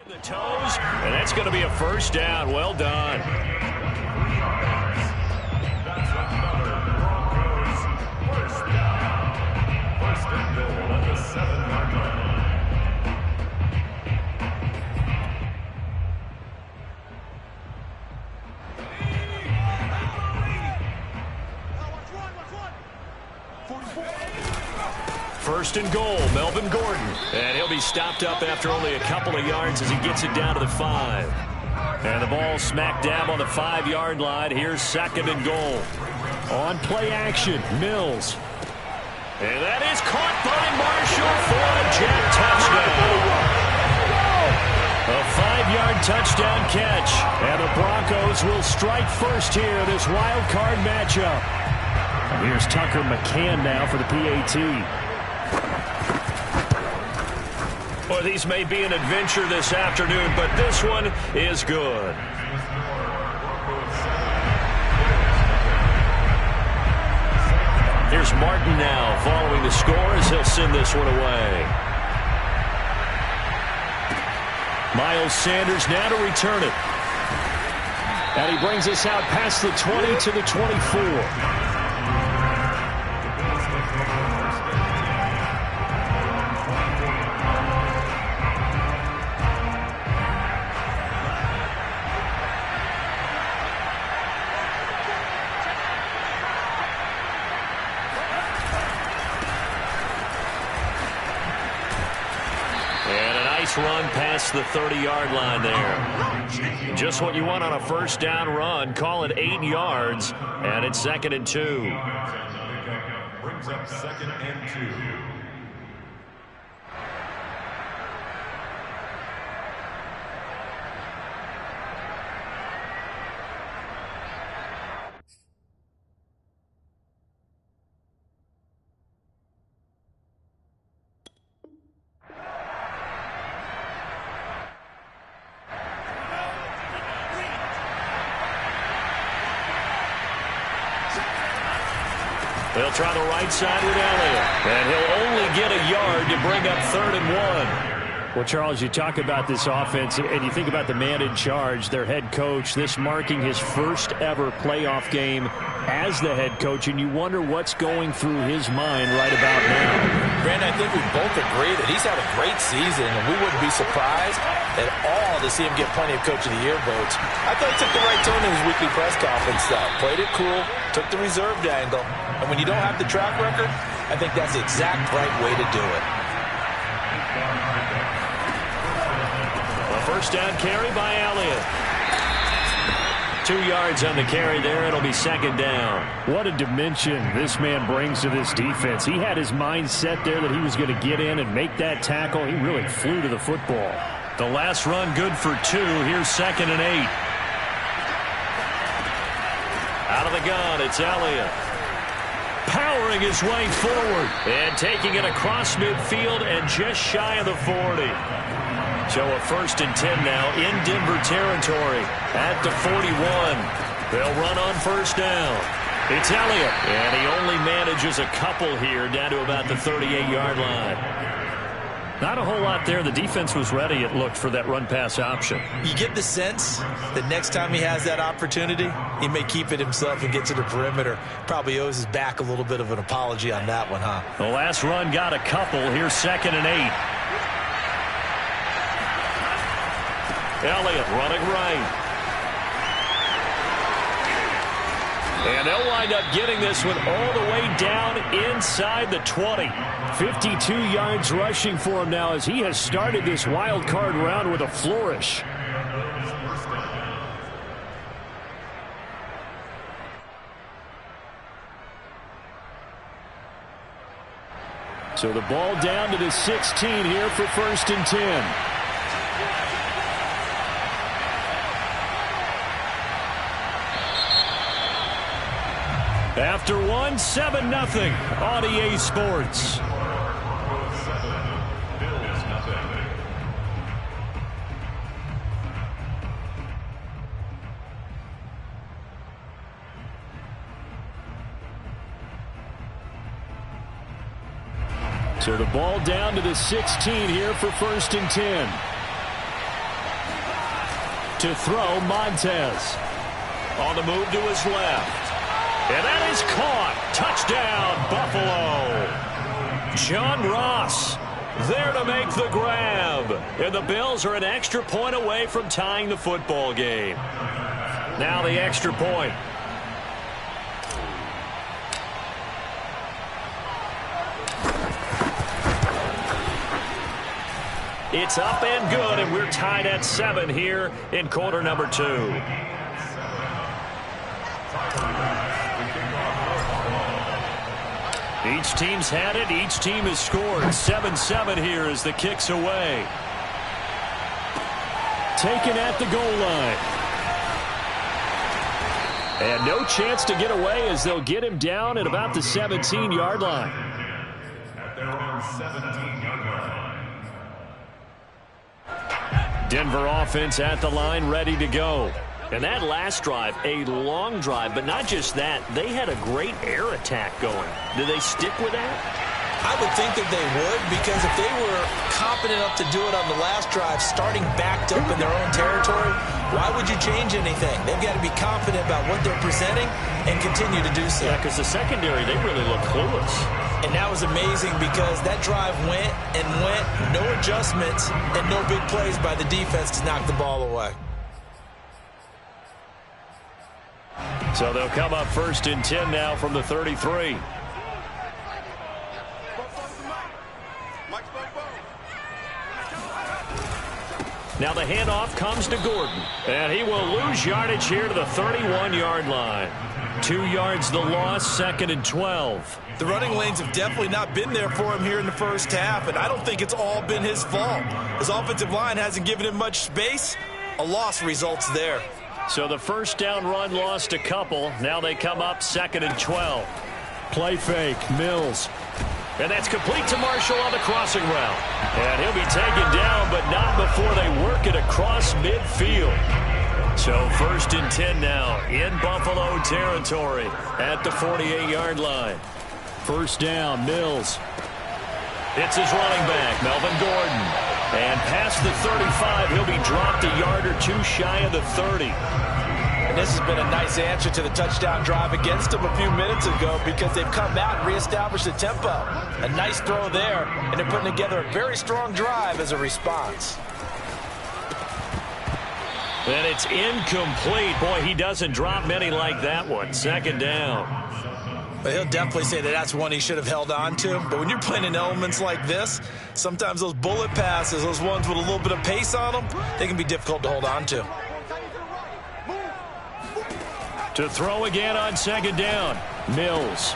The toes, and that's going to be a first down. Well done. That's another Broncos first down. First and goal at the 7-yard line. First and goal, Melvin Gordon. And he'll be stopped up after only a couple of yards as he gets it down to the 5. And the ball smack dab on the 5-yard line. Here's second and goal. On play action, Mills. And that is caught by Marshall for a jet touchdown. A 5-yard touchdown catch. And the Broncos will strike first here, this wild card matchup. And here's Tucker McCann now for the PAT. Well, these may be an adventure this afternoon, but this one is good. Here's Martin now following the score as he'll send this one away. Miles Sanders now to return it. And he brings us out past the 20 to the 24. Run past the 30-yard line there. Just what you want on a first down run. Call it 8 yards, and it's 2nd and 2. Brings up 2nd and 2. They'll try the right side with Elliott. And he'll only get a yard to bring up 3rd and 1. Well, Charles, you talk about this offense, and you think about the man in charge, their head coach, this marking his first ever playoff game as the head coach, and you wonder what's going through his mind right about now. Brandon, I think we both agree that he's had a great season, and we wouldn't be surprised at all to see him get plenty of Coach of the Year votes. I thought he took the right tone in his weekly press conference stuff. Played it cool, took the reserved angle, and when you don't have the track record, I think that's the exact right way to do it. A first down carry by Elliott. 2 yards on the carry there. It'll be 2nd down. What a dimension this man brings to this defense. He had his mind set there that he was going to get in and make that tackle. He really flew to the football. The last run good for 2. Here's 2nd and 8. Out of the gun, it's Elliott. Powering his way forward and taking it across midfield and just shy of the 40. So a 1st and 10 now in Denver territory at the 41. They'll run on first down. It's Elliott, and he only manages a couple here down to about the 38-yard line. Not a whole lot there. The defense was ready, it looked, for that run-pass option. You get the sense that next time he has that opportunity, he may keep it himself and get to the perimeter. Probably owes his back a little bit of an apology on that one, huh? The last run got a couple. Here's 2nd and 8. Elliott running right. And they'll wind up getting this one all the way down inside the 20. 52 yards rushing for him now as he has started this wild card round with a flourish. So the ball down to the 16 here for 1st and 10. After one, 7-0 on EA Sports. So the ball down to the 16 here for 1st and 10. To throw, Montez. On the move to his left. And that is caught. Touchdown, Buffalo. John Ross there to make the grab. And the Bills are an extra point away from tying the football game. Now the extra point. It's up and good, and we're tied at 7 here in quarter number 2. Each team's had it. Each team has scored. 7-7 here as the kick's away. Taken at the goal line. And no chance to get away as they'll get him down at about the 17-yard line. At their own 17-yard line. Denver offense at the line, ready to go. And that last drive, a long drive, but not just that. They had a great air attack going. Do they stick with that? I would think that they would, because if they were competent enough to do it on the last drive, starting backed up in their own territory, why would you change anything? They've got to be confident about what they're presenting and continue to do so. Yeah, because the secondary, they really look clueless. And that was amazing because that drive went and went, no adjustments, and no big plays by the defense to knock the ball away. So they'll come up 1st and 10 now from the 33. Now the handoff comes to Gordon. And he will lose yardage here to the 31-yard line. 2 yards the loss, 2nd and 12. The running lanes have definitely not been there for him here in the first half, and I don't think it's all been his fault. His offensive line hasn't given him much space. A loss results there. So the first down run lost a couple. Now they come up 2nd and 12. Play fake, Mills. And that's complete to Marshall on the crossing route. And he'll be taken down, but not before they work it across midfield. So 1st and 10 now in Buffalo territory at the 48-yard line. First down, Mills. It's his running back, Melvin Gordon. And past the 35, he'll be dropped a yard or 2 shy of the 30. And this has been a nice answer to the touchdown drive against them a few minutes ago, because they've come out and reestablished the tempo. A nice throw there, and they're putting together a very strong drive as a response. And it's incomplete. Boy, he doesn't drop many like that one. 2nd down. But he'll definitely say that that's one he should have held on to. But when you're playing in elements like this, sometimes those bullet passes, those ones with a little bit of pace on them, they can be difficult to hold on to. To throw again on 2nd down, Mills.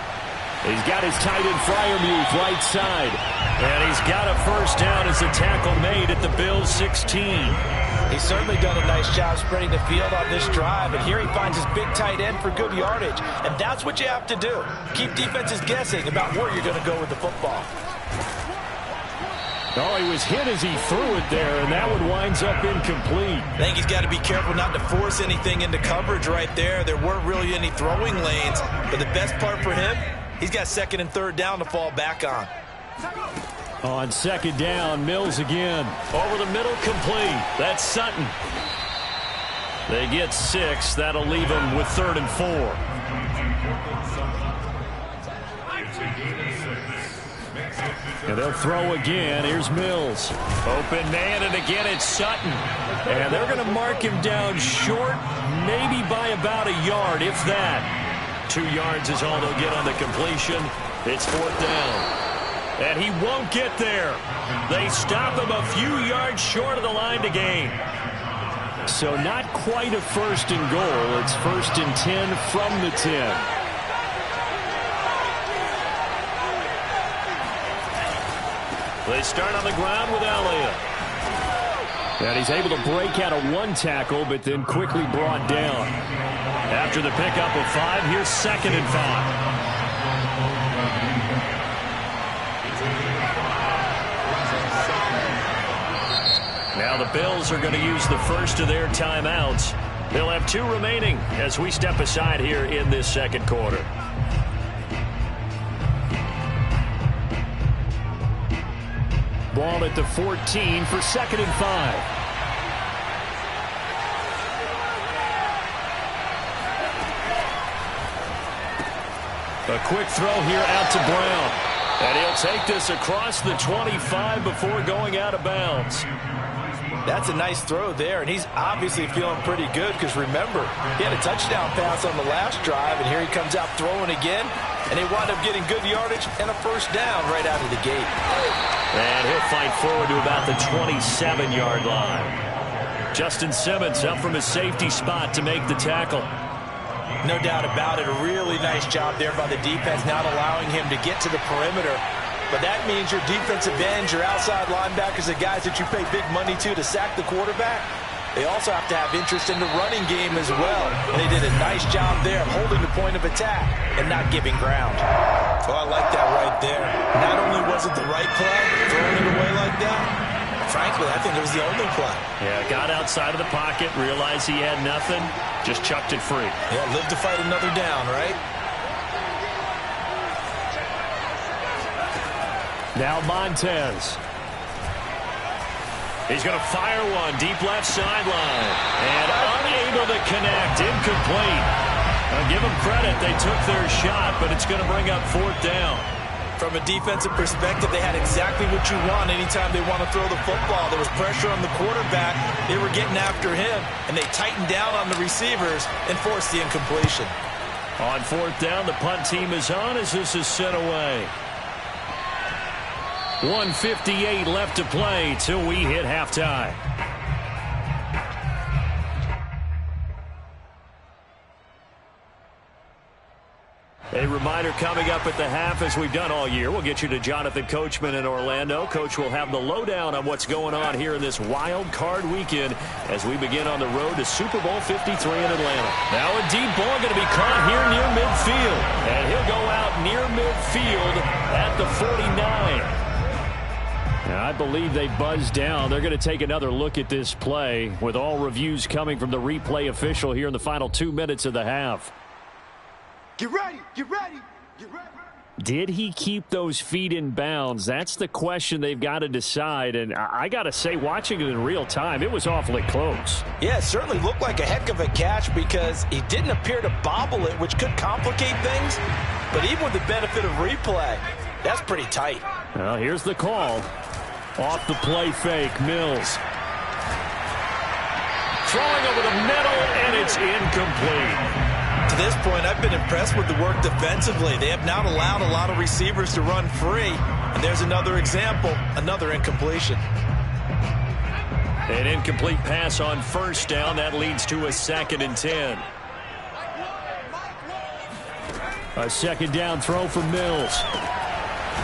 He's got his tight end Freiermuth right side. And he's got a first down as the tackle made at the Bills' 16. He's certainly done a nice job spreading the field on this drive, and here he finds his big tight end for good yardage. And that's what you have to do. Keep defenses guessing about where you're going to go with the football. Oh, he was hit as he threw it there, and that one winds up incomplete. I think he's got to be careful not to force anything into coverage right there. There weren't really any throwing lanes, but the best part for him, he's got 2nd and 3rd down to fall back on. On 2nd down, Mills again. Over the middle, complete. That's Sutton. They get 6. That'll leave them with 3rd and 4. And they'll throw again. Here's Mills. Open man, and again it's Sutton. And they're going to mark him down short, maybe by about a yard, if that. 2 yards is all they'll get on the completion. It's 4th down. And he won't get there. They stop him a few yards short of the line to gain. So not quite a 1st and goal. It's 1st and 10 from the 10. They start on the ground with Elliott. And he's able to break out of 1 tackle, but then quickly brought down. After the pickup of 5, here's 2nd and 5. Now the Bills are going to use the first of their timeouts. They'll have 2 remaining as we step aside here in this 2nd quarter. Ball at the 14 for 2nd and 5. A quick throw here out to Brown. And he'll take this across the 25 before going out of bounds. That's a nice throw there, and he's obviously feeling pretty good because, remember, he had a touchdown pass on the last drive, and here he comes out throwing again, and they wind up getting good yardage and a first down right out of the gate. And he'll fight forward to about the 27-yard line. Justin Simmons up from his safety spot to make the tackle. No doubt about it. A really nice job there by the defense, not allowing him to get to the perimeter. But that means your defensive ends, your outside linebackers, the guys that you pay big money to sack the quarterback, they also have to have interest in the running game as well. And they did a nice job there holding the point of attack and not giving ground. Oh, I like that right there. Not only was it the right play, throwing it away like that, frankly, I think it was the only play. Yeah, got outside of the pocket, realized he had nothing, just chucked it free. Yeah, live to fight another down, right? Now Montez. He's going to fire one deep left sideline. And unable to connect, incomplete. I'll give them credit, they took their shot, but it's going to bring up fourth down. From a defensive perspective, they had exactly what you want anytime they want to throw the football. There was pressure on the quarterback. They were getting after him, and they tightened down on the receivers and forced the incompletion. On fourth down, the punt team is on as this is sent away. 1:58 left to play till we hit halftime. A reminder coming up at the half, as we've done all year. We'll get you to Jonathan Coachman in Orlando. Coach will have the lowdown on what's going on here in this wild card weekend as we begin on the road to Super Bowl 53 in Atlanta. Now a deep ball going to be caught here near midfield. And he'll go out near midfield at the 49. Now, I believe they buzzed down. They're going to take another look at this play with all reviews coming from the replay official here in the final 2 minutes of the half. Get ready, get ready, get ready. Did he keep those feet in bounds? That's the question they've got to decide. And I got to say, watching it in real time, it was awfully close. Yeah, it certainly looked like a heck of a catch because he didn't appear to bobble it, which could complicate things. But even with the benefit of replay, that's pretty tight. Well, here's the call. Off the play fake, Mills. Throwing over the middle, and it's incomplete. To this point, I've been impressed with the work defensively. They have not allowed a lot of receivers to run free. And there's another example, another incompletion. An incomplete pass on first down. That leads to a 2nd and 10. A second down throw for Mills.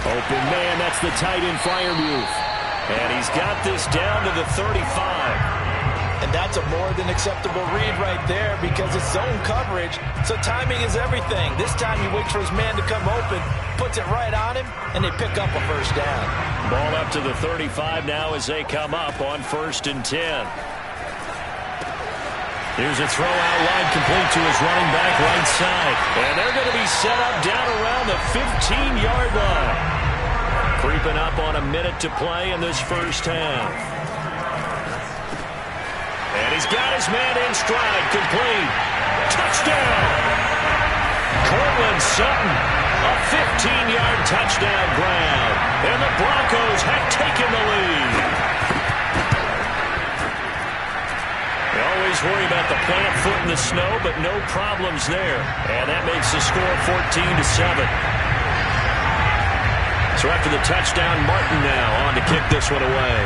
Open man, that's the tight end Freiermuth. And he's got this down to the 35. And that's a more than acceptable read right there because it's zone coverage, so timing is everything. This time he waits for his man to come open, puts it right on him, and they pick up a first down. Ball up to the 35 now as they come up on 1st and 10. Here's a throw out line complete to his running back right side. And they're going to be set up down around the 15-yard line. Creeping up on a minute to play in this first half. And he's got his man in stride, complete. Touchdown! Cortland Sutton, a 15-yard touchdown grab. And the Broncos have taken the lead. They always worry about the plant foot in the snow, but no problems there. And that makes the score 14-7. So after the touchdown, Martin now on to kick this one away.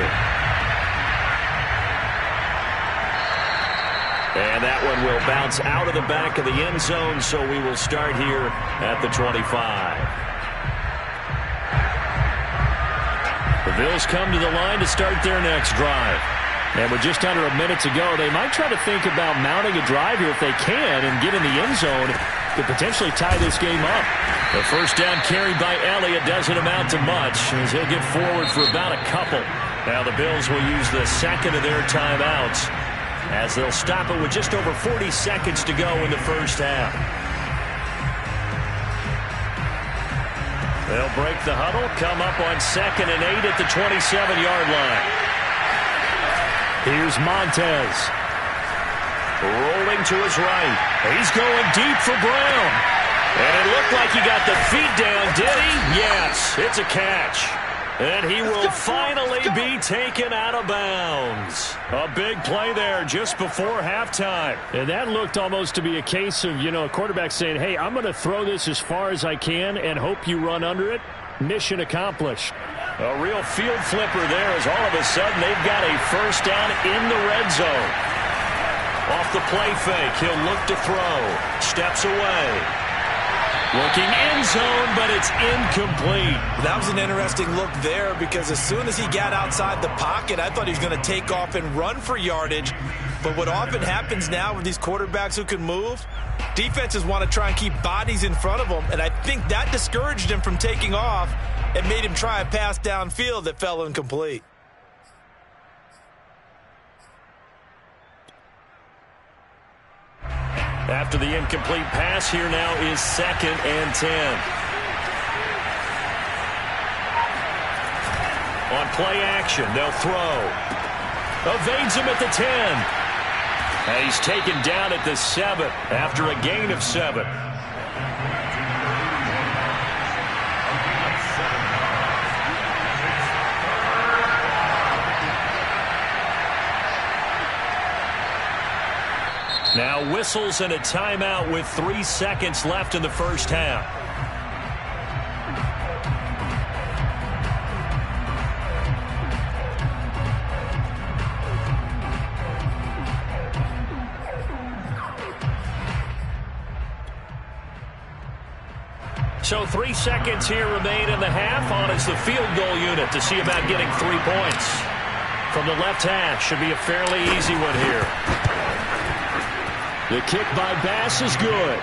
And that one will bounce out of the back of the end zone, so we will start here at the 25. The Bills come to the line to start their next drive. And with just under a minute to go, they might try to think about mounting a drive here if they can and get in the end zone to potentially tie this game up. The first down carried by Elliott doesn't amount to much as he'll get forward for about a couple. Now the Bills will use the second of their timeouts as they'll stop it with just over 40 seconds to go in the first half. They'll break the huddle, come up on 2nd and 8 at the 27-yard line. Here's Montez. Rolling to his right. He's going deep for Brown. And it looked like he got the feet down, did he? Yes, it's a catch. And he will finally be taken out of bounds. A big play there just before halftime. And that looked almost to be a case of, a quarterback saying, hey, I'm going to throw this as far as I can and hope you run under it. Mission accomplished. A real field flipper there as all of a sudden they've got a first down in the red zone. Off the play fake, he'll look to throw. Steps away. Looking end zone, but it's incomplete. That was an interesting look there because as soon as he got outside the pocket, I thought he was going to take off and run for yardage. But what often happens now with these quarterbacks who can move, defenses want to try and keep bodies in front of them, and I think that discouraged him from taking off and made him try a pass downfield that fell incomplete. After the incomplete pass, here now is 2nd and 10. On play action, they'll throw. Evades him at the 10. And he's taken down at the 7 after a gain of 7. Now whistles and a timeout with 3 seconds left in the first half. So 3 seconds here remain in the half. On is the field goal unit to see about getting 3 points. From the left hash, should be a fairly easy one here. The kick by Bass is good.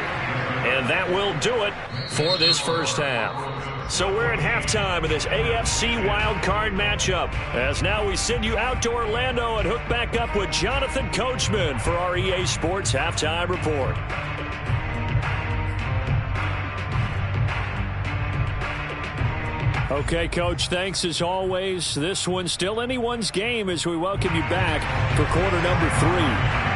And that will do it for this first half. So we're at halftime of this AFC wildcard matchup. As now we send you out to Orlando and hook back up with Jonathan Coachman for our EA Sports Halftime Report. Okay, Coach, thanks as always. This one's still anyone's game as we welcome you back for quarter number 3.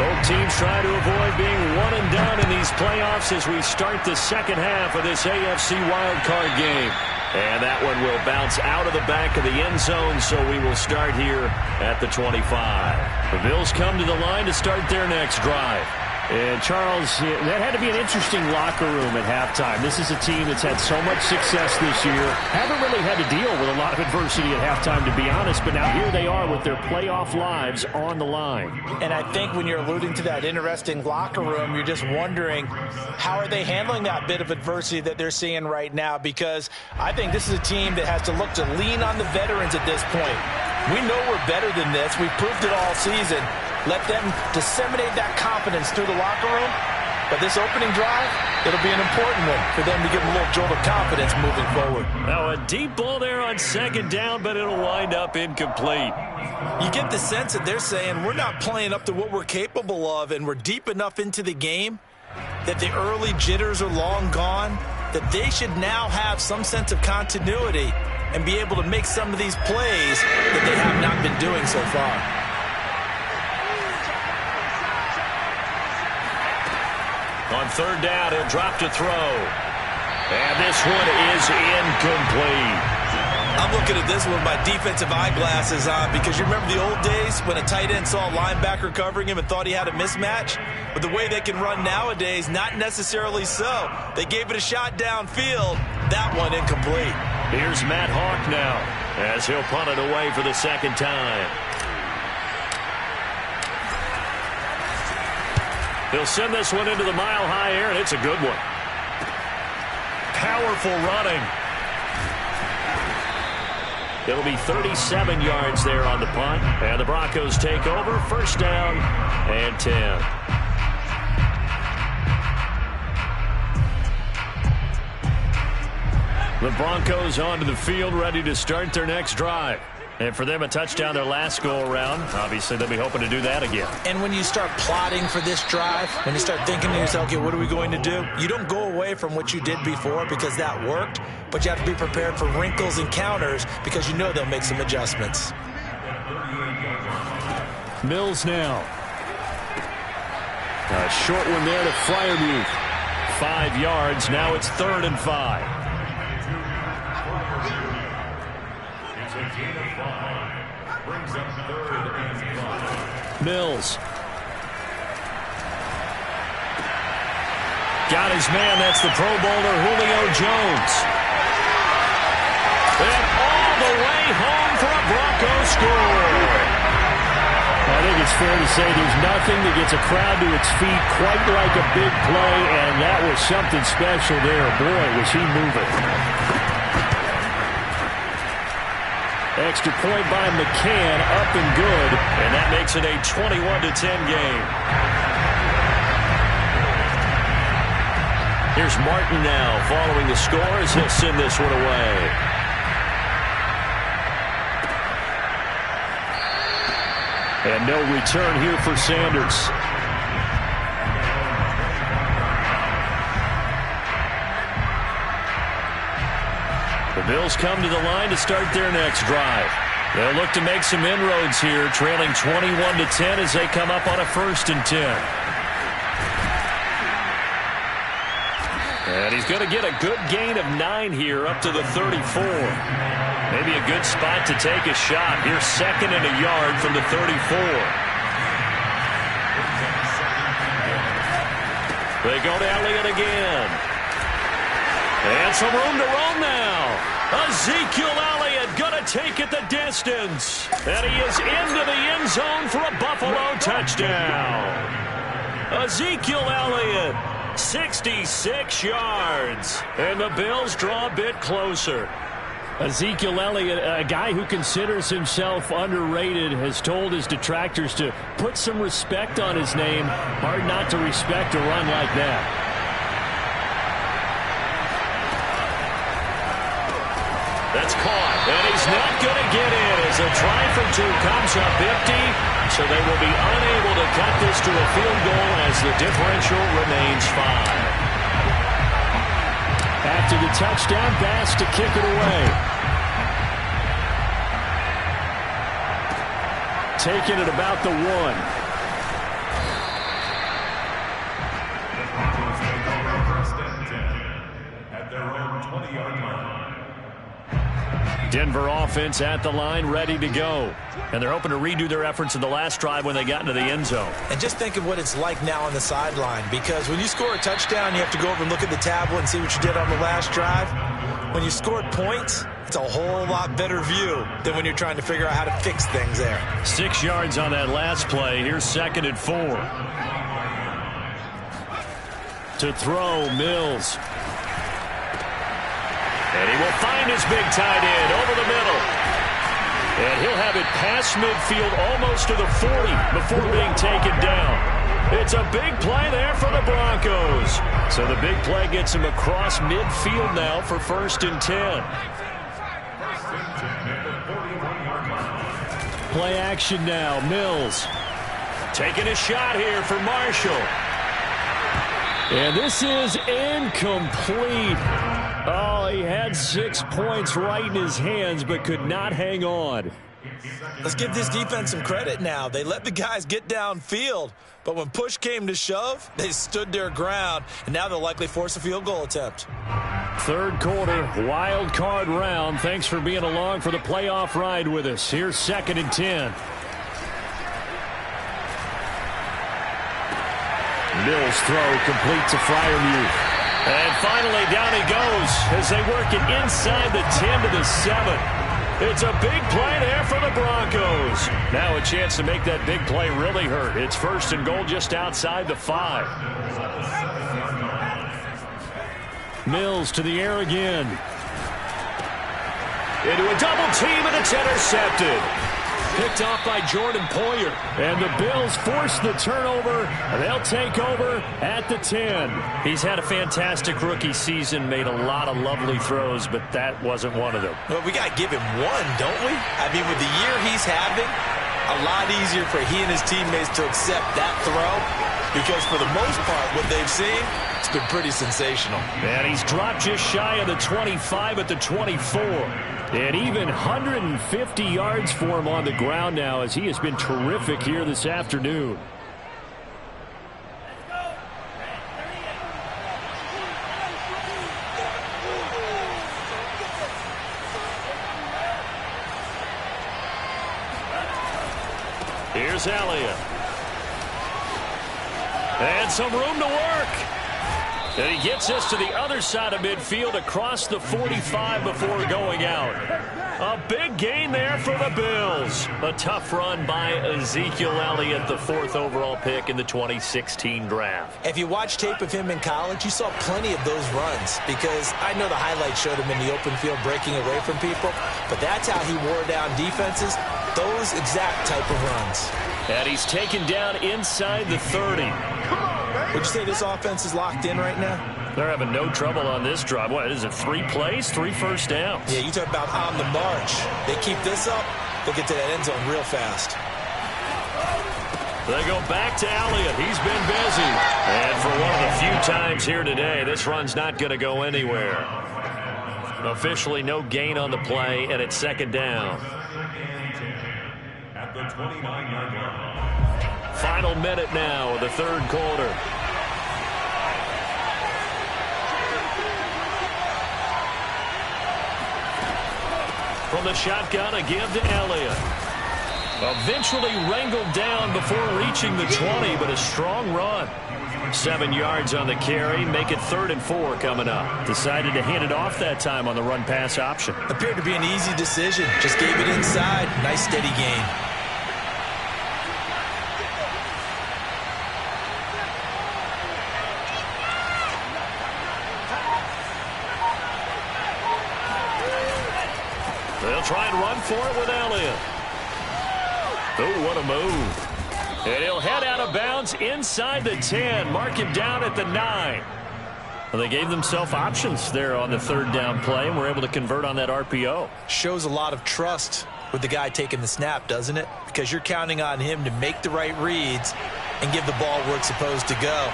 Both teams try to avoid being one and done in these playoffs as we start the second half of this AFC wildcard game. And that one will bounce out of the back of the end zone, so we will start here at the 25. The Bills come to the line to start their next drive. And, Charles, that had to be an interesting locker room at halftime. This is a team that's had so much success this year. Haven't really had to deal with a lot of adversity at halftime, to be honest. But now here they are with their playoff lives on the line. And I think when you're alluding to that interesting locker room, you're just wondering, how are they handling that bit of adversity that they're seeing right now? Because I think this is a team that has to look to lean on the veterans at this point. We know we're better than this. We've proved it all season. Let them disseminate that confidence through the locker room. But this opening drive, it'll be an important one for them to give them a little jolt of confidence moving forward. Now a deep ball there on 2nd down, but it'll wind up incomplete. You get the sense that they're saying we're not playing up to what we're capable of, and we're deep enough into the game that the early jitters are long gone, that they should now have some sense of continuity and be able to make some of these plays that they have not been doing so far. On 3rd down, he'll drop to throw. And this one is incomplete. I'm looking at this one with my defensive eyeglasses on because you remember the old days when a tight end saw a linebacker covering him and thought he had a mismatch? But the way they can run nowadays, not necessarily so. They gave it a shot downfield. That one incomplete. Here's Matt Hawk now as he'll punt it away for the 2nd time. He'll send this one into the mile-high air, and it's a good one. Powerful running. It'll be 37 yards there on the punt, and the Broncos take over. 1st down and 10. The Broncos onto the field, ready to start their next drive. And for them, a touchdown their last go-around. Obviously, they'll be hoping to do that again. And when you start plotting for this drive, when you start thinking to yourself, okay, what are we going to do? You don't go away from what you did before because that worked, but you have to be prepared for wrinkles and counters because you know they'll make some adjustments. Mills now. A short one there to Freiermuth. 5 yards. Now it's 3rd and 5. It's a gain of 5. Brings up 3rd and 5. Mills. Got his man. That's the Pro Bowler, Julio Jones. And all the way home for a Broncos score. I think it's fair to say there's nothing that gets a crowd to its feet quite like a big play, and that was something special there. Boy, was he moving. Extra point by McCann, up and good, and that makes it a 21-10 game. Here's Martin now following the score as he'll send this one away. And no return here for Sanders. The Bills come to the line to start their next drive. They'll look to make some inroads here, trailing 21-10 as they come up on a 1st and 10. And he's going to get a good gain of 9 here up to the 34. Maybe a good spot to take a shot. Here's 2nd and a yard from the 34. They go to Elliott again. And some room to roam now. Ezekiel Elliott going to take it the distance. And he is into the end zone for a Buffalo touchdown. Ezekiel Elliott, 66 yards. And the Bills draw a bit closer. Ezekiel Elliott, a guy who considers himself underrated, has told his detractors to put some respect on his name. Hard not to respect a run like that. That's caught, and he's not going to get in as a try for 2 comes up empty, so they will be unable to cut this to a field goal as the differential remains 5. After the touchdown pass to kick it away. Taking it about the 1. At their own 20-yard line. Denver offense at the line, ready to go. And they're hoping to redo their efforts in the last drive when they got into the end zone. And just think of what it's like now on the sideline, because when you score a touchdown, you have to go over and look at the tablet and see what you did on the last drive. When you scored points, it's a whole lot better view than when you're trying to figure out how to fix things there. 6 yards on that last play. Here's 2nd and 4. To throw, Mills. And he will find his big tight end over the middle. And he'll have it past midfield almost to the 40 before being taken down. It's a big play there for the Broncos. So the big play gets him across midfield now for 1st and 10. Play action now, Mills. Taking a shot here for Marshall. And this is incomplete. Oh, he had 6 points right in his hands, but could not hang on. Let's give this defense some credit now. They let the guys get downfield, but when push came to shove, they stood their ground, and now they'll likely force a field goal attempt. 3rd quarter, wild card round. Thanks for being along for the playoff ride with us. Here's 2nd and 10. Mills throw complete to Freiermuth. And finally, down he goes as they work it inside the 10 to the 7. It's a big play there for the Broncos. Now a chance to make that big play really hurt. It's 1st and goal just outside the 5. Mills to the air again. Into a double team, and it's intercepted. Picked off by Jordan Poyer. And the Bills force the turnover. They'll take over at the 10. He's had a fantastic rookie season, made a lot of lovely throws, but that wasn't one of them. Well, we got to give him one, don't we? I mean, with the year he's having, a lot easier for he and his teammates to accept that throw, because for the most part, what they've seen, it's been pretty sensational. And he's dropped just shy of the 25 at the 24. And even 150 yards for him on the ground now, as he has been terrific here this afternoon. is Elliott. And some room to work. And he gets us to the other side of midfield across the 45 before going out. A big gain there for the Bills. A tough run by Ezekiel Elliott, the 4th overall pick in the 2016 draft. If you watch tape of him in college, you saw plenty of those runs, because I know the highlights showed him in the open field breaking away from people, but that's how he wore down defenses, those exact type of runs. And he's taken down inside the 30. Would you say this offense is locked in right now? They're having no trouble on this drive. What is it, 3 plays, 3 first downs? Yeah, you talk about on the march. They keep this up, they'll get to that end zone real fast. They go back to Elliott. He's been busy. And for one of the few times here today, this run's not going to go anywhere. Officially no gain on the play, and it's 2nd down. At the 29-yard line. Final minute now of the 3rd quarter. From the shotgun, a give to Elliott. Eventually wrangled down before reaching the 20, but a strong run. 7 yards on the carry, make it 3rd and 4 coming up. Decided to hand it off that time on the run-pass option. Appeared to be an easy decision. Just gave it inside. Nice steady gain. They'll try and run for it with Elliott. Oh, what a move. And he'll head out of bounds inside the 10. Mark him down at the 9. Well, they gave themselves options there on the 3rd down play, and were able to convert on that RPO. Shows a lot of trust with the guy taking the snap, doesn't it? Because you're counting on him to make the right reads and give the ball where it's supposed to go.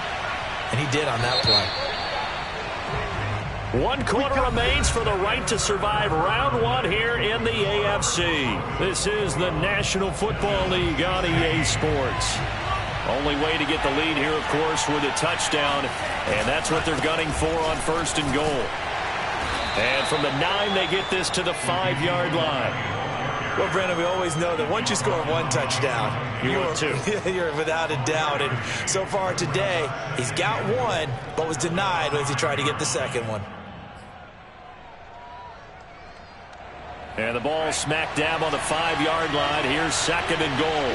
And he did on that play. 1 quarter remains for the right to survive round 1 here in the AFC. This is the National Football League on EA Sports. Only way to get the lead here, of course, with a touchdown, and that's what they're gunning for on 1st and goal. And from the 9, they get this to the 5-yard line. Well, Brandon, we always know that once you score 1 touchdown, you're without a doubt. And so far today, he's got 1, but was denied as he tried to get the 2nd one. And the ball smack dab on the 5-yard line. Here's 2nd and goal.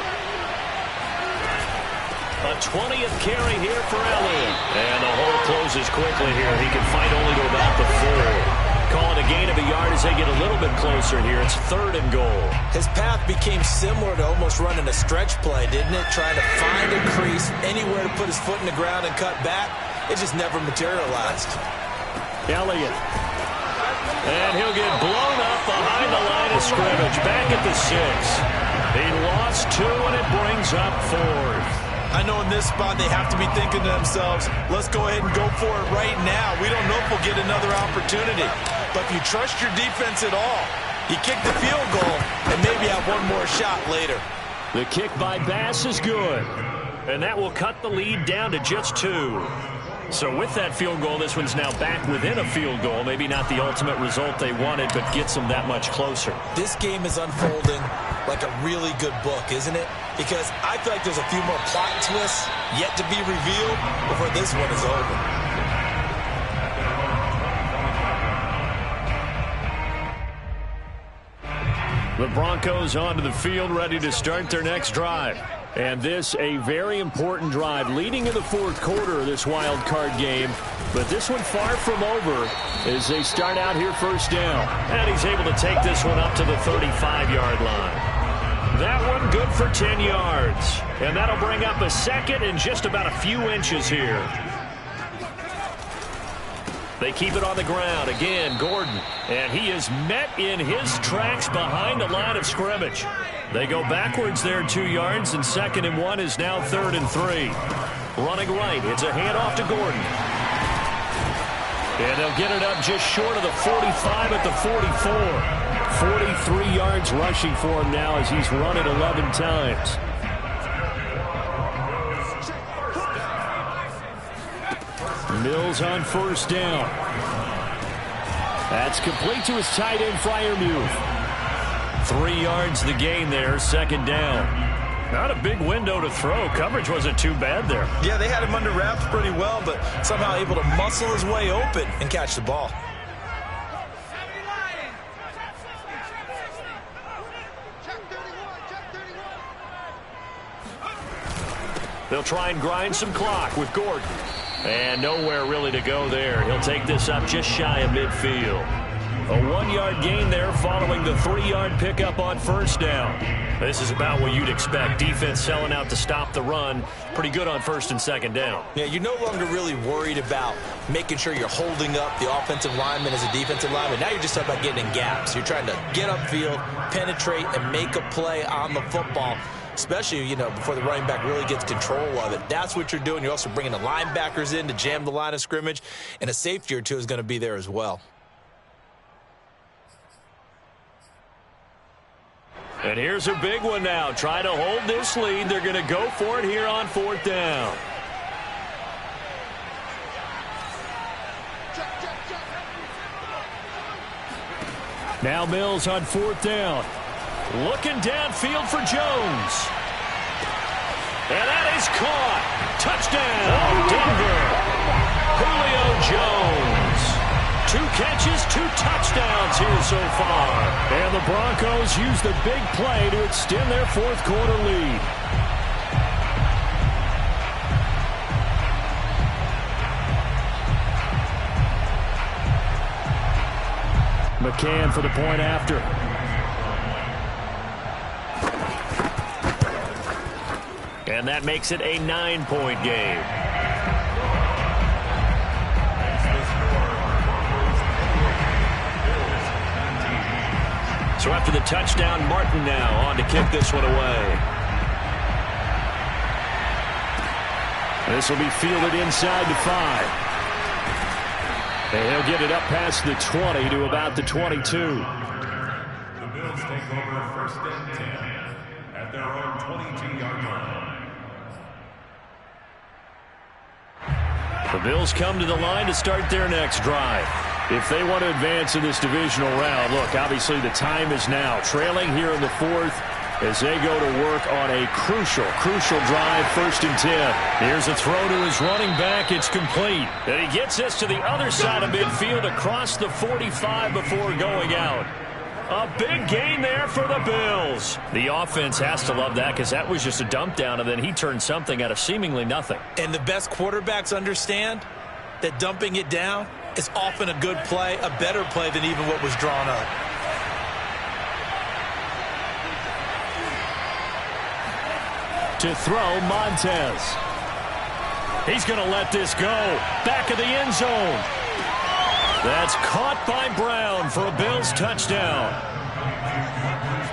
A 20th carry here for Elliott. And the hole closes quickly here. He can fight only to about the 4. Call it a gain of a yard as they get a little bit closer here. It's 3rd and goal. His path became similar to almost running a stretch play, didn't it? Trying to find a crease, anywhere to put his foot in the ground and cut back. It just never materialized. Elliott. And he'll get blown up behind the line of scrimmage. Back at the 6. He lost 2, and it brings up 4th. I know in this spot they have to be thinking to themselves, let's go ahead and go for it right now. We don't know if we'll get another opportunity. But if you trust your defense at all, you kick the field goal and maybe have one more shot later. The kick by Bass is good. And that will cut the lead down to just 2. So with that field goal, this one's now back within a field goal. Maybe not the ultimate result they wanted, but gets them that much closer. This game is unfolding like a really good book, isn't it? Because I feel like there's a few more plot twists yet to be revealed before this one is over. The Broncos onto the field, ready to start their next drive. And this, a very important drive, leading in the 4th quarter of this wild card game. But this one far from over as they start out here 1st down. And he's able to take this one up to the 35-yard line. That one good for 10 yards. And that'll bring up a 2nd and just about a few inches here. They keep it on the ground. Again, Gordon. And he is met in his tracks behind the line of scrimmage. They go backwards there 2 yards, and 2nd and 1 is now 3rd and 3. Running right, it's a handoff to Gordon. And they'll get it up just short of the 45 at the 44. 43 yards rushing for him now as he's run it 11 times. Mills on 1st down. That's complete to his tight end, Freiermuth. 3 yards the gain there, 2nd down. Not a big window to throw. Coverage wasn't too bad there. Yeah, they had him under wraps pretty well, but somehow able to muscle his way open and catch the ball. They'll try and grind some clock with Gordon. And nowhere really to go there. He'll take this up just shy of midfield. A 1-yard gain there following the 3-yard pickup on first down. This is about what you'd expect. Defense selling out to stop the run. Pretty good on first and second down. Yeah, you're no longer really worried about making sure you're holding up the offensive lineman as a defensive lineman. Now you're just talking about getting in gaps. You're trying to get upfield, penetrate, and make a play on the football, especially, before the running back really gets control of it. That's what you're doing. You're also bringing the linebackers in to jam the line of scrimmage, and a safety or two is going to be there as well. And here's a big one now. Trying to hold this lead. They're going to go for it here on fourth down. Now Mills on fourth down. Looking downfield for Jones. And that is caught. Touchdown, Denver. Julio Jones. 2 catches, 2 touchdowns here so far. And the Broncos use the big play to extend their fourth quarter lead. McCann for the point after. And that makes it a 9-point game. So after the touchdown, Martin now on to kick this one away. This will be fielded inside the 5. And he'll get it up past the 20 to about the 22. The Bills take over first and 10 at their own 22-yard line. The Bills come to the line to start their next drive. If they want to advance in this divisional round, look, obviously the time is now. Trailing here in the 4th as they go to work on a crucial drive, first and 10. Here's a throw to his running back. It's complete. And he gets this to the other side of midfield across the 45 before going out. A big gain there for the Bills. The offense has to love that because that was just a dump down, and then he turned something out of seemingly nothing. And the best quarterbacks understand that dumping it down is often a good play, a better play than even what was drawn up. To throw, Montez. He's going to let this go. Back of the end zone. That's caught by Brown for a Bills touchdown.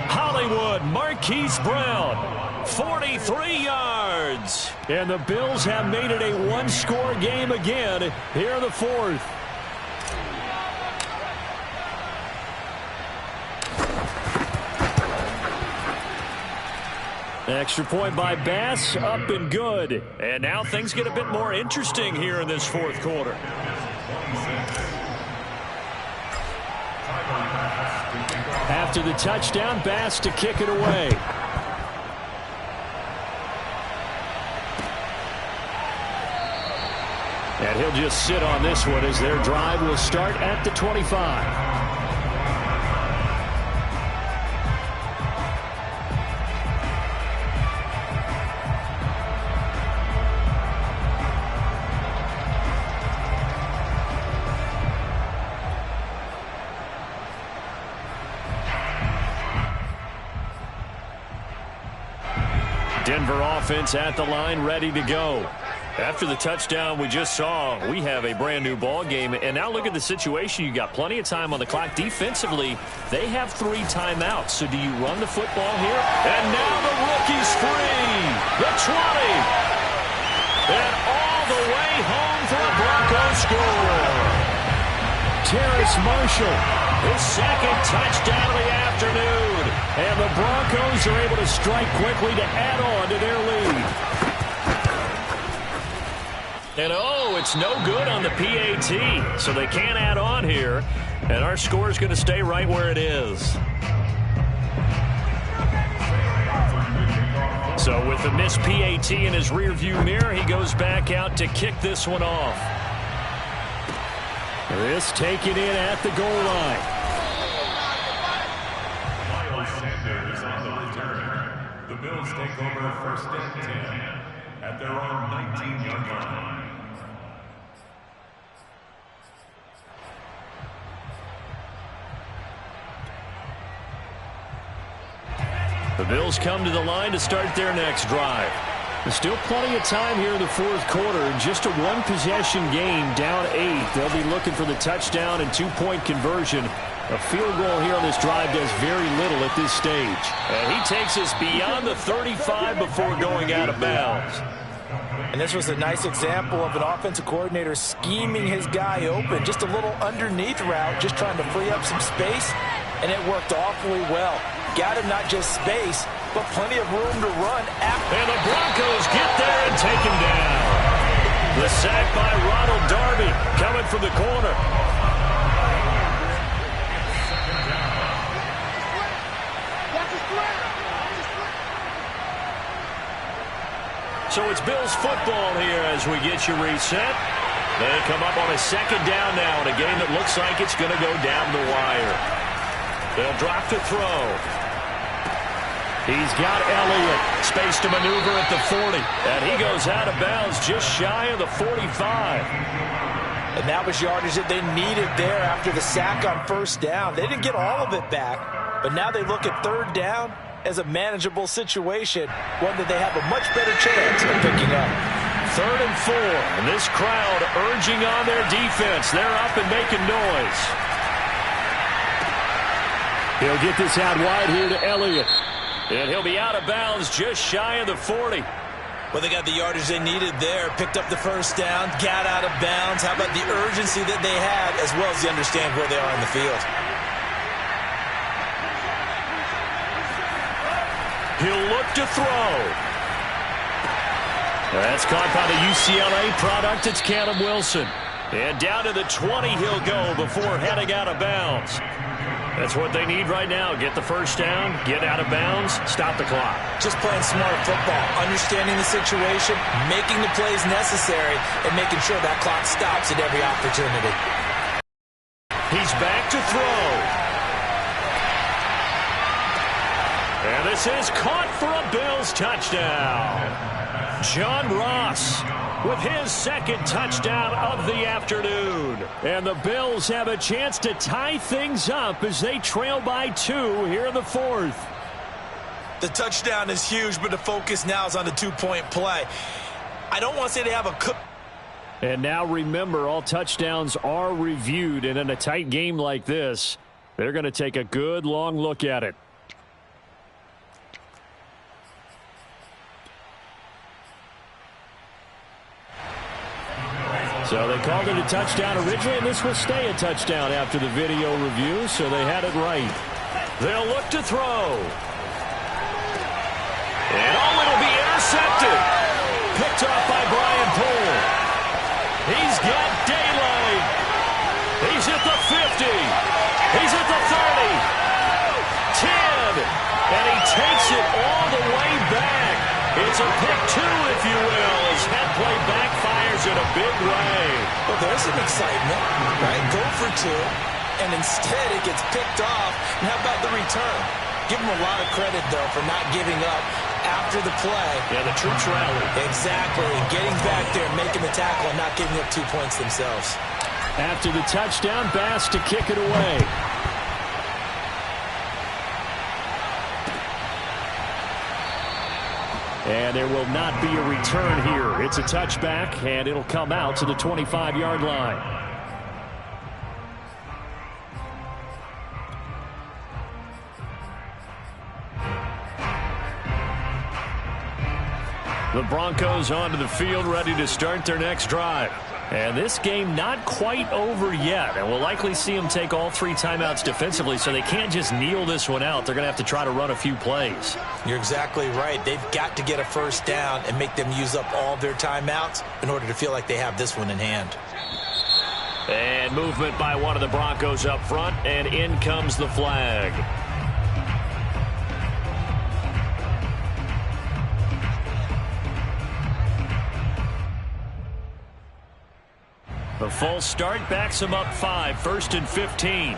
Hollywood, Marquise Brown, 43 yards. And the Bills have made it a 1-score game again here in the 4th. Extra point by Bass, up and good. And now things get a bit more interesting here in this 4th quarter. After the touchdown, Bass to kick it away. And he'll just sit on this one as their drive will start at the 25. Denver offense at the line, ready to go. After the touchdown we just saw, we have a brand new ball game. And now look at the situation. You got plenty of time on the clock. Defensively, they have 3 timeouts. So do you run the football here? And now the rookie's free. The 20. And all the way home for a Broncos score. Terrace Marshall, his 2nd touchdown of the afternoon. And the Broncos are able to strike quickly to add on to their lead. And it's no good on the PAT, so they can't add on here. And our score is going to stay right where it is. So with the missed PAT in his rearview mirror, he goes back out to kick this one off. This taken in at the goal line. Miles Sanders on the return. The Bills take over first and 10 at their own 19-yard line. The Bills come to the line to start their next drive. There's still plenty of time here in the fourth quarter. Just a one-possession game, down 8. They'll be looking for the touchdown and two-point conversion. A field goal here on this drive does very little at this stage. And he takes us beyond the 35 before going out of bounds. And this was a nice example of an offensive coordinator scheming his guy open. Just a little underneath route, just trying to free up some space. And it worked awfully well. Got him not just space, but plenty of room to run. And the Broncos get there and take him down. The sack by Ronald Darby coming from the corner. So it's Bills football here as we get you reset. They come up on a second down now in a game that looks like it's going to go down the wire. They'll drop to throw. He's got Elliott. Space to maneuver at the 40. And he goes out of bounds just shy of the 45. And that was yardage that they needed there after the sack on first down. They didn't get all of it back, but now they look at third down as a manageable situation, one that they have a much better chance of picking up. 3rd and 4. And this crowd urging on their defense. They're up and making noise. He'll get this out wide here to Elliott. And he'll be out of bounds just shy of the 40. Well, they got the yardage they needed there, picked up the first down, got out of bounds. How about the urgency that they had, as well as the understand where they are in the field? He'll look to throw. That's caught by the UCLA product. It's Callum Wilson. And down to the 20 he'll go before heading out of bounds. That's what they need right now. Get the first down, get out of bounds, stop the clock. Just playing smart football, understanding the situation, making the plays necessary, and making sure that clock stops at every opportunity. He's back to throw. And this is caught for a Bills touchdown. John Ross with his second touchdown of the afternoon. And the Bills have a chance to tie things up as they trail by 2 here in the fourth. The touchdown is huge, but the focus now is on the two-point play. I don't want to say they have a cook. And now remember, all touchdowns are reviewed, and in a tight game like this, they're going to take a good long look at it. So they called it a touchdown originally, and this will stay a touchdown after the video review, so they had it right. They'll look to throw. And it'll be intercepted. Picked off by Brian Poole. He's got daylight. He's at the 50. He's at the 30. 10. And he takes it all the way back. It's a pick 2, if you will, as head play backfires in a big way. Well, there's some excitement, right? Go for 2, and instead it gets picked off. And how about the return? Give him a lot of credit, though, for not giving up after the play. Yeah, the troops rallied. Exactly. Getting back there, making the tackle, and not giving up 2 points themselves. After the touchdown, Bass to kick it away. And there will not be a return here. It's a touchback, and it'll come out to the 25-yard line. The Broncos onto the field, ready to start their next drive. And this game not quite over yet. And we'll likely see them take all 3 timeouts defensively, so they can't just kneel this one out. They're going to have to try to run a few plays. You're exactly right. They've got to get a first down and make them use up all their timeouts in order to feel like they have this one in hand. And movement by one of the Broncos up front, and in comes the flag. The full start backs him up 5, 1st and 15.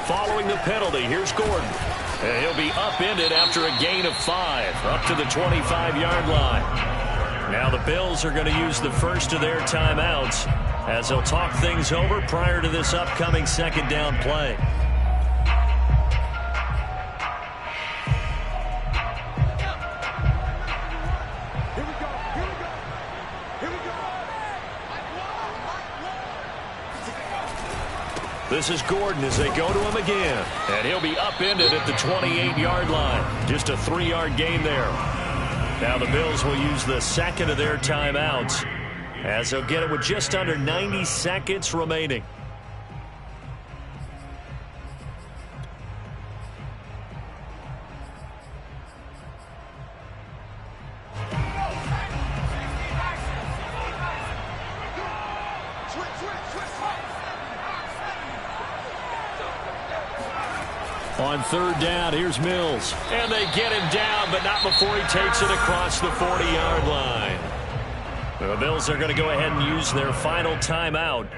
Following the penalty, here's Gordon. And he'll be upended after a gain of 5, up to the 25-yard line. Now the Bills are going to use the first of their timeouts as they'll talk things over prior to this upcoming second down play. This is Gordon as they go to him again. And he'll be upended at the 28-yard line. Just a 3-yard gain there. Now the Bills will use the second of their timeouts as they'll get it with just under 90 seconds remaining. On 3rd down, here's Mills. And they get him down, but not before he takes it across the 40-yard line. The Bills are going to go ahead and use their final timeout.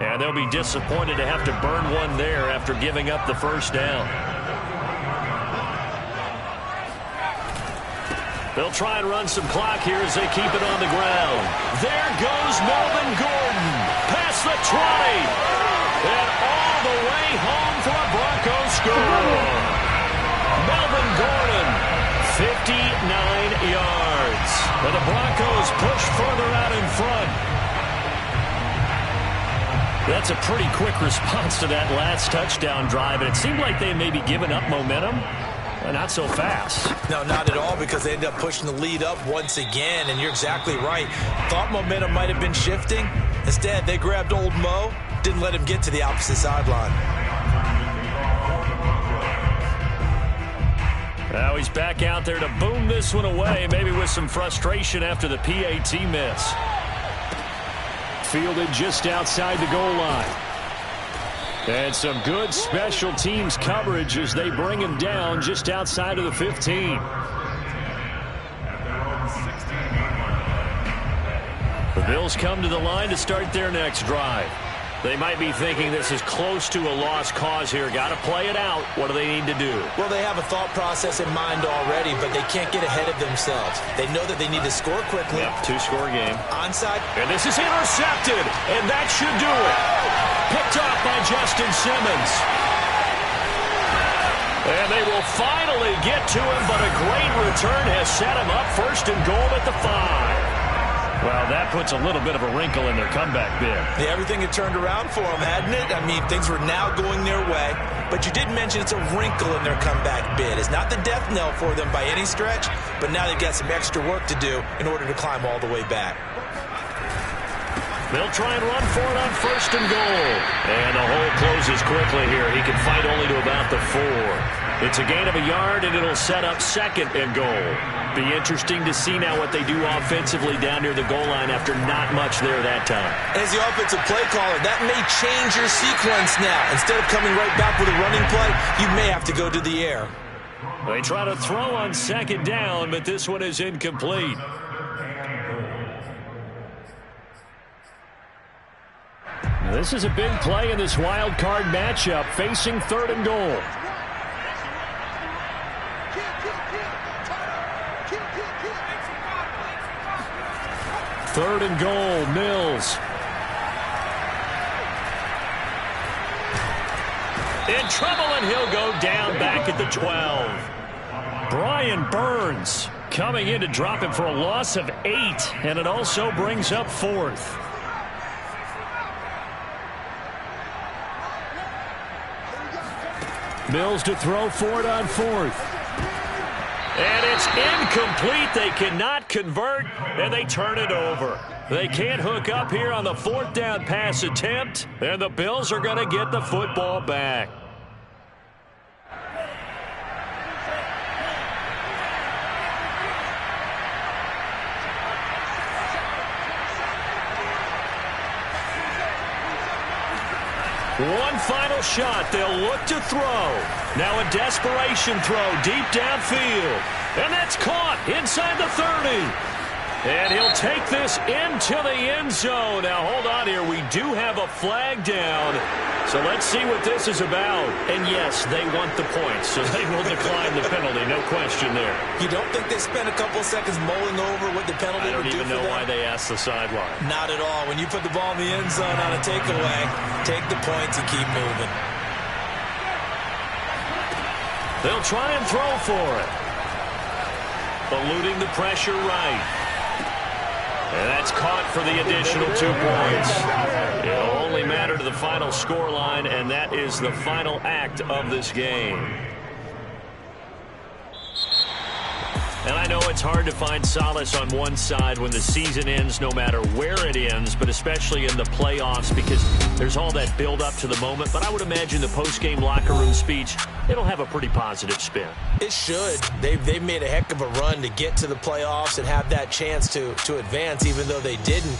And they'll be disappointed to have to burn one there after giving up the first down. They'll try and run some clock here as they keep it on the ground. There goes Melvin Gordon. Past the 20. And all the way home for a Broncos score. Melvin Gordon, 59 yards. And the Broncos push further out in front. That's a pretty quick response to that last touchdown drive. And it seemed like they may be giving up momentum. Not so fast. No, not at all, because they ended up pushing the lead up once again. And you're exactly right. Thought momentum might have been shifting. Instead, they grabbed old Mo. Didn't let him get to the opposite sideline. Now he's back out there to boom this one away, maybe with some frustration after the PAT miss. Fielded just outside the goal line. And some good special teams coverage as they bring him down just outside of the 15. The Bills come to the line to start their next drive. They might be thinking this is close to a lost cause here. Got to play it out. What do they need to do? Well, they have a thought process in mind already, but they can't get ahead of themselves. They know that they need to score quickly. Yep, 2-score game. Onside. And this is intercepted, and that should do it. Picked off by Justin Simmons. And they will finally get to him, but a great return has set him up 1st and goal at the 5. Well, that puts a little bit of a wrinkle in their comeback bid. Yeah, everything had turned around for them, hadn't it? I mean, things were now going their way. But you did mention it's a wrinkle in their comeback bid. It's not the death knell for them by any stretch, but now they've got some extra work to do in order to climb all the way back. They'll try and run for it on 1st and goal. And the hole closes quickly here. He can fight only to about the 4. It's a gain of a yard, and it'll set up 2nd and goal. Be interesting to see now what they do offensively down near the goal line after not much there that time. As the offensive play caller, that may change your sequence now. Instead of coming right back with a running play, you may have to go to the air. They try to throw on 2nd down, but this one is incomplete. This is a big play in this wild card matchup, facing 3rd and goal. Third and goal, Mills. In trouble, and he'll go down back at the 12. Brian Burns coming in to drop him for a loss of 8, and it also brings up 4th. Mills to throw for it on 4th. And it's incomplete. They cannot convert, and they turn it over. They can't hook up here on the 4th down pass attempt, and the Bills are going to get the football back. One final shot. They'll look to throw. Now a desperation throw deep downfield. And that's caught inside the 30. And he'll take this into the end zone. Now, hold on here. We do have a flag down. So let's see what this is about. And, yes, they want the points, so they will decline the penalty. No question there. You don't think they spent a couple of seconds mulling over what the penalty would do for them? I don't even know why they asked the sideline. Not at all. When you put the ball in the end zone on a takeaway, take the points and keep moving. They'll try and throw for it. Eluding the pressure right. And that's caught for the additional 2 points. It'll only matter to the final scoreline, and that is the final act of this game. And I know it's hard to find solace on one side when the season ends, no matter where it ends, but especially in the playoffs, because there's all that build up to the moment. But I would imagine the post-game locker room speech, it'll have a pretty positive spin. It should. They've made a heck of a run to get to the playoffs and have that chance to advance, even though they didn't.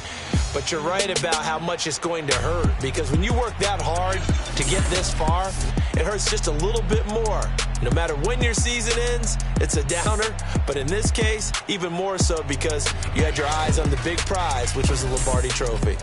But you're right about how much it's going to hurt, because when you work that hard to get this far, it hurts just a little bit more. No matter when your season ends, it's a downer. But in this case, even more so because you had your eyes on the big prize, which was the Lombardi Trophy.